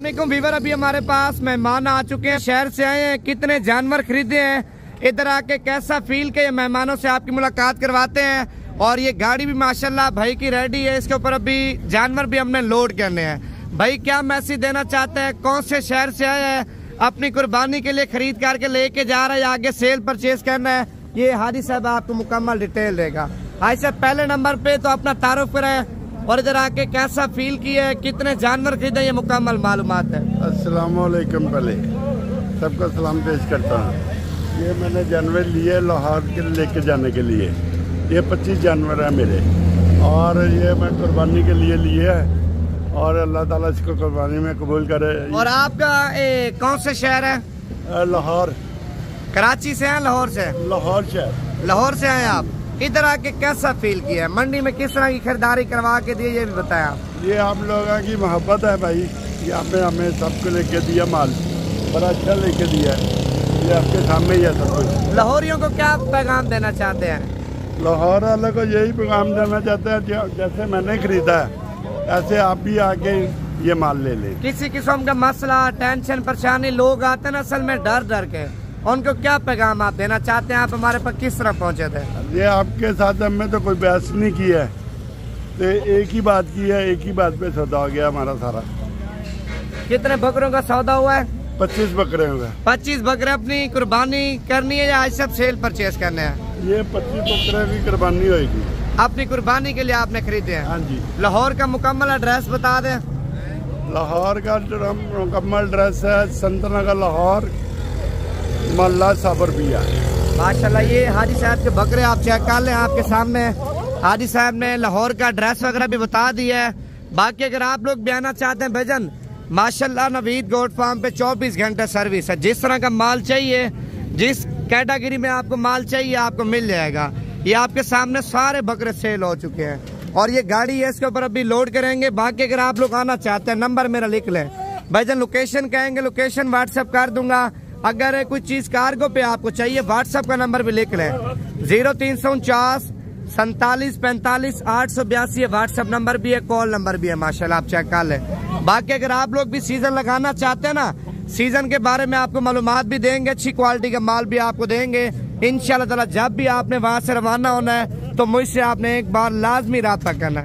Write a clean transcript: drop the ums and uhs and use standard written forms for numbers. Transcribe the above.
Weaver अभी हमारे पास मेहमान आ चुके हैं, शहर से आए हैं, कितने जानवर खरीदे हैं, इधर आके कैसा फील के मेहमानों से आपकी मुलाकात करवाते हैं। और ये गाड़ी भी माशाल्लाह भाई की रेडी है, इसके ऊपर अभी जानवर भी हमने लोड करने हैं। भाई क्या मैसेज देना चाहते हैं, कौन से शहर से आए हैं, अपनी कुर्बानी के लिए खरीद करके लेके जा रहे हैं, आगे सेल परचेज करना है, ये हाजी साहब आपको मुकम्मल डिटेल देगा। हाजी साहब पहले नंबर पे तो अपना तारुफ कराए और इधर आके कैसा फील किया है, कितने जानवर खरीदे, ये मुकम्मल मालूमात है। अस्सलाम वालेकुम, पहले सबको सलाम पेश करता हूँ। ये मैंने जानवर लिए लाहौर के लेके जाने के लिए, ये 25 जानवर है मेरे, और ये मैं कुर्बानी के लिए है, और अल्लाह ताला इसको कुर्बानी में कबूल करे। और आपका कौन से शहर है? लाहौर। कराची से हैं? लाहौर से? लाहौर शहर। लाहौर से आए आप, इधर आके कैसा फील किया है, मंडी में किस तरह की खरीदारी करवा के दी, ये भी बताया। ये आप लोगों की मोहब्बत है भाई, यहाँ पे हमें सबको लेके दिया माल, बड़ा अच्छा लेके दिया है, ये आपके सामने ही है सब कुछ। लाहौरियों को क्या पैगाम देना चाहते हैं? लाहौर वालों को यही पैगाम देना चाहते हैं, जैसे मैंने खरीदा है ऐसे आप भी आके ये माल ले लें। किसी किस्म का मसला, टेंशन, परेशानी, लोग आते हैं ना असल में डर के, उनको क्या पैगाम आप देना चाहते हैं? आप हमारे पास किस तरह पहुंचे थे? ये आपके साथ हमने तो कोई बहस नहीं की है, तो एक ही बात की है, एक ही बात पे सौदा हो गया हमारा सारा। कितने बकरों का सौदा हुआ है? 25 बकरे हुए। 25 बकरे अपनी कुर्बानी करनी है या आज सब सेल परचेज करने हैं? ये 25 बकरे की कुर्बानी होगी, अपनी कुर्बानी के लिए आपने खरीदे हैं? हाँ जी। लाहौर का मुकम्मल एड्रेस बता दें। लाहौर का मुकम्मल एड्रेस है संतनगर लाहौर, मोहल्ला साबरबिया। माशाल्लाह ये हाजी साहब के बकरे आप चेक कर लें, आपके सामने हाजी साहब ने लाहौर का एड्रेस वगैरह भी बता दिया है। बाकी अगर आप लोग भी आना चाहते हैं भाईजान, माशाल्लाह नवीद गोट फार्म पे 24 घंटे सर्विस है, जिस तरह का माल चाहिए, जिस कैटेगरी में आपको माल चाहिए आपको मिल जाएगा। ये आपके सामने सारे बकरे सेल हो चुके हैं और ये गाड़ी है, इसके ऊपर अभी लोड करेंगे। बाकी अगर आप लोग आना चाहते हैं, नंबर मेरा लिख लें भाईजान, लोकेशन कहेंगे लोकेशन व्हाट्सएप कर दूंगा। अगर कोई चीज कार्गो पे आपको चाहिए, व्हाट्सएप का नंबर भी लिख लें, 0349 47 45 882 व्हाट्सएप नंबर भी है, कॉल नंबर भी है। माशाल्लाह आप चेक कर लें। बाकी अगर आप लोग भी सीजन लगाना चाहते हैं ना, सीजन के बारे में आपको मालूमात भी देंगे, अच्छी क्वालिटी का माल भी आपको देंगे इंशाल्लाह ताला। जब भी आपने वहां से रवाना होना है तो मुझसे आपने एक बार लाजमी राब्ता करना है।